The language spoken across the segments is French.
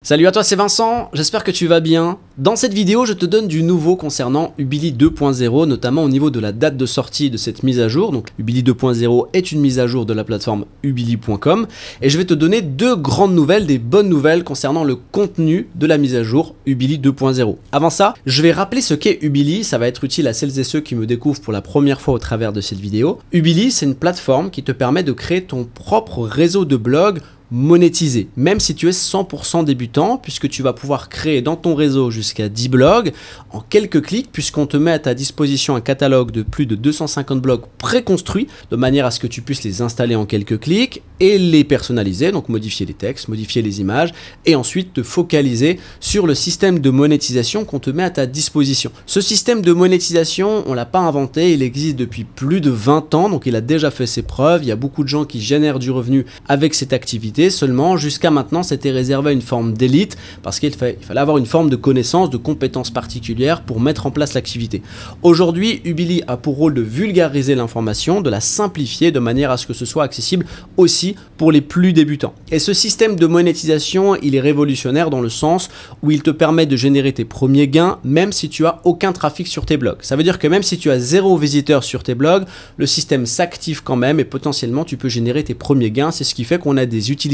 Salut à toi, c'est Vincent, j'espère que tu vas bien. Dans cette vidéo, je te donne du nouveau concernant Ubili 2.0, notamment au niveau de la date de sortie de cette mise à jour. Donc Ubili 2.0 est une mise à jour de la plateforme ubili.com et je vais te donner deux grandes nouvelles, des bonnes nouvelles concernant le contenu de la mise à jour Ubili 2.0. Avant ça, je vais rappeler ce qu'est Ubili, ça va être utile à celles et ceux qui me découvrent pour la première fois au travers de cette vidéo. Ubili, c'est une plateforme qui te permet de créer ton propre réseau de blogs monétisé, même si tu es 100% débutant, puisque tu vas pouvoir créer dans ton réseau jusqu'à 10 blogs en quelques clics, puisqu'on te met à ta disposition un catalogue de plus de 250 blogs préconstruits, de manière à ce que tu puisses les installer en quelques clics et les personnaliser, donc modifier les textes, modifier les images, et ensuite te focaliser sur le système de monétisation qu'on te met à ta disposition. Ce système de monétisation, on l'a pas inventé, il existe depuis plus de 20 ans, donc il a déjà fait ses preuves, il y a beaucoup de gens qui génèrent du revenu avec cette activité. Seulement, jusqu'à maintenant, c'était réservé à une forme d'élite parce qu'il fallait avoir une forme de connaissance, de compétences particulières pour mettre en place l'activité. Aujourd'hui, Ubili a pour rôle de vulgariser l'information, de la simplifier de manière à ce que ce soit accessible aussi pour les plus débutants. Et ce système de monétisation, il est révolutionnaire dans le sens où il te permet de générer tes premiers gains même si tu as aucun trafic sur tes blogs. Ça veut dire que même si tu as 0 visiteur sur tes blogs, le système s'active quand même et potentiellement tu peux générer tes premiers gains. C'est ce qui fait qu'on a des utilisateurs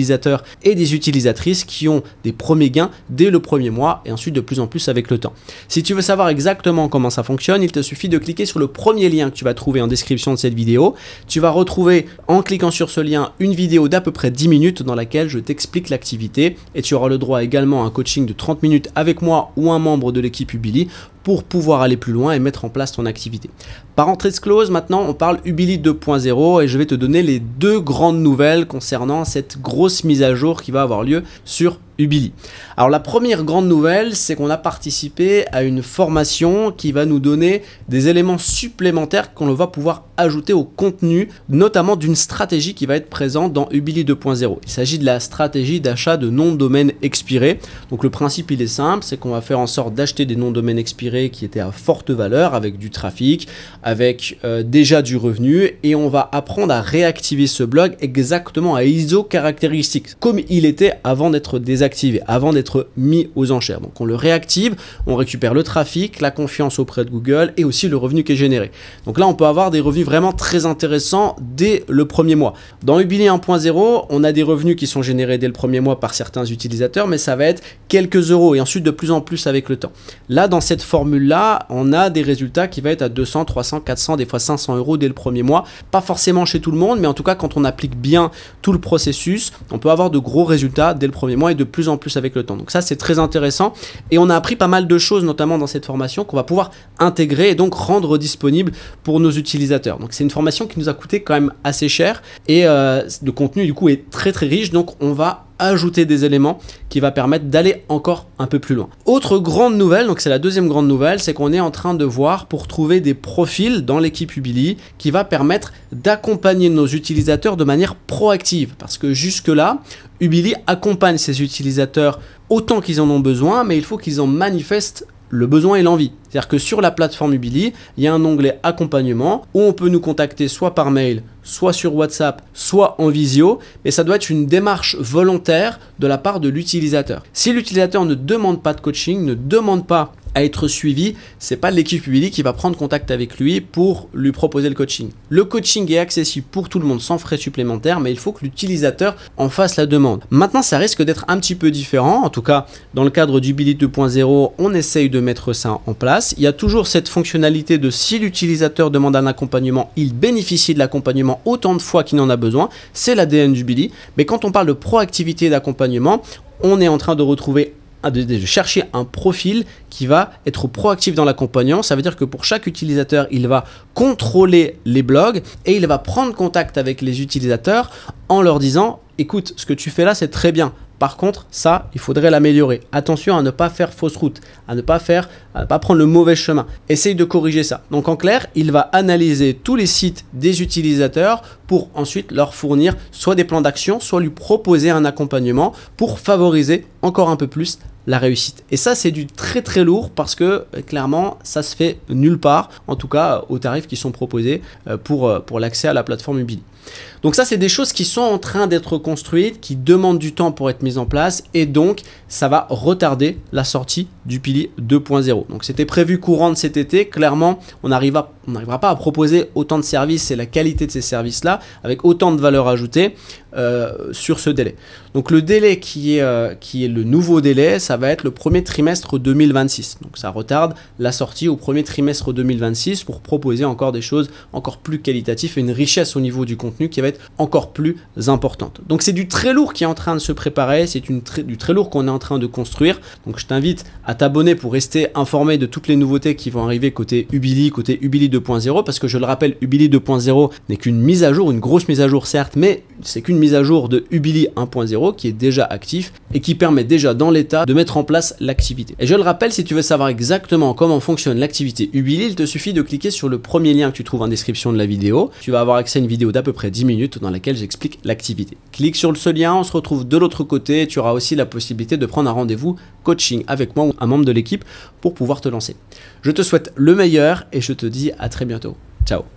et des utilisatrices qui ont des premiers gains dès le premier mois et ensuite de plus en plus avec le temps. Si tu veux savoir exactement comment ça fonctionne, il te suffit de cliquer sur le premier lien que tu vas trouver en description de cette vidéo. Tu vas retrouver en cliquant sur ce lien une vidéo d'à peu près 10 minutes dans laquelle je t'explique l'activité et tu auras le droit également à un coaching de 30 minutes avec moi ou un membre de l'équipe Ubili pour pouvoir aller plus loin et mettre en place ton activité. Parenthèse close, maintenant on parle Ubili 2.0 et je vais te donner les deux grandes nouvelles concernant cette grosse mise à jour qui va avoir lieu sur Ubili. Alors la première grande nouvelle, c'est qu'on a participé à une formation qui va nous donner des éléments supplémentaires qu'on va pouvoir ajouter au contenu, notamment d'une stratégie qui va être présente dans Ubili 2.0. Il s'agit de la stratégie d'achat de noms de domaine expirés. Donc le principe il est simple, c'est qu'on va faire en sorte d'acheter des noms de domaine expirés qui étaient à forte valeur, avec du trafic, avec déjà du revenu, et on va apprendre à réactiver ce blog exactement à ISO caractéristiques, comme il était avant d'être désactivé, avant d'être mis aux enchères. Donc on le réactive, on récupère le trafic, la confiance auprès de Google et aussi le revenu qui est généré. Donc là on peut avoir des revenus vraiment très intéressants dès le premier mois. Dans Ubili 1.0, on a des revenus qui sont générés dès le premier mois par certains utilisateurs, mais ça va être quelques euros et ensuite de plus en plus avec le temps. Là dans cette formule-là, on a des résultats qui vont être à 200, 300, 400, des fois 500 euros dès le premier mois. Pas forcément chez tout le monde, mais en tout cas quand on applique bien tout le processus, on peut avoir de gros résultats dès le premier mois et de plus en plus avec le temps. Donc ça c'est très intéressant et on a appris pas mal de choses notamment dans cette formation qu'on va pouvoir intégrer et donc rendre disponible pour nos utilisateurs. Donc c'est une formation qui nous a coûté quand même assez cher et le contenu du coup est très riche, donc on va ajouter des éléments qui va permettre d'aller encore un peu plus loin. Autre grande nouvelle, donc c'est la deuxième grande nouvelle, c'est qu'on est en train de voir pour trouver des profils dans l'équipe Ubili qui va permettre d'accompagner nos utilisateurs de manière proactive, parce que jusque là Ubili accompagne ses utilisateurs autant qu'ils en ont besoin, mais il faut qu'ils en manifestent le besoin et l'envie. C'est-à-dire que sur la plateforme Ubili, il y a un onglet accompagnement où on peut nous contacter soit par mail, soit sur WhatsApp, soit en visio, mais ça doit être une démarche volontaire de la part de l'utilisateur. Si l'utilisateur ne demande pas de coaching, ne demande pas à être suivi, c'est pas l'équipe Ubili qui va prendre contact avec lui pour lui proposer le coaching. Le coaching est accessible pour tout le monde sans frais supplémentaires, mais il faut que l'utilisateur en fasse la demande. Maintenant, ça risque d'être un petit peu différent. En tout cas, dans le cadre d'Ubili 2.0, on essaye de mettre ça en place. Il y a toujours cette fonctionnalité de si l'utilisateur demande un accompagnement, il bénéficie de l'accompagnement autant de fois qu'il en a besoin. C'est l'ADN d'Ubili. Mais quand on parle de proactivité et d'accompagnement, on est en train de retrouver de chercher un profil qui va être proactif dans l'accompagnement. Ça veut dire que pour chaque utilisateur, il va contrôler les blogs et il va prendre contact avec les utilisateurs en leur disant « Écoute, ce que tu fais là, c'est très bien. Par contre, ça, il faudrait l'améliorer. Attention à ne pas faire fausse route, à ne pas prendre le mauvais chemin. Essaye de corriger ça. » Donc en clair, il va analyser tous les sites des utilisateurs pour ensuite leur fournir soit des plans d'action, soit lui proposer un accompagnement pour favoriser encore un peu plus la réussite. Et ça, c'est du très lourd parce que clairement, ça se fait nulle part, en tout cas aux tarifs qui sont proposés pour l'accès à la plateforme Ubili. Donc ça, c'est des choses qui sont en train d'être construites, qui demandent du temps pour être mises en place et donc ça va retarder la sortie du Pili 2.0. Donc c'était prévu courant de cet été. Clairement, on n'arrivera pas à proposer autant de services et la qualité de ces services-là avec autant de valeur ajoutée sur ce délai. Donc le délai qui est le nouveau délai, ça va être le premier trimestre 2026. Donc ça retarde la sortie au premier trimestre 2026 pour proposer encore des choses encore plus qualitatives et une richesse au niveau du contenu qui va être encore plus importante. Donc c'est du très lourd qui est en train de se préparer, c'est du très lourd qu'on est en train de construire. Donc je t'invite à t'abonner pour rester informé de toutes les nouveautés qui vont arriver côté Ubili 2.0, parce que je le rappelle, Ubili 2.0 n'est qu'une mise à jour, une grosse mise à jour certes, mais c'est qu'une mise à jour de Ubili 1.0 qui est déjà actif et qui permet déjà dans l'état de mettre en place l'activité. Et je le rappelle, si tu veux savoir exactement comment fonctionne l'activité Ubili, il te suffit de cliquer sur le premier lien que tu trouves en description de la vidéo. Tu vas avoir accès à une vidéo d'à peu près 10 minutes dans laquelle j'explique l'activité. Clique sur ce lien, on se retrouve de l'autre côté. Tu auras aussi la possibilité de prendre un rendez-vous coaching avec moi ou un membre de l'équipe pour pouvoir te lancer. Je te souhaite le meilleur et je te dis à très bientôt. Ciao.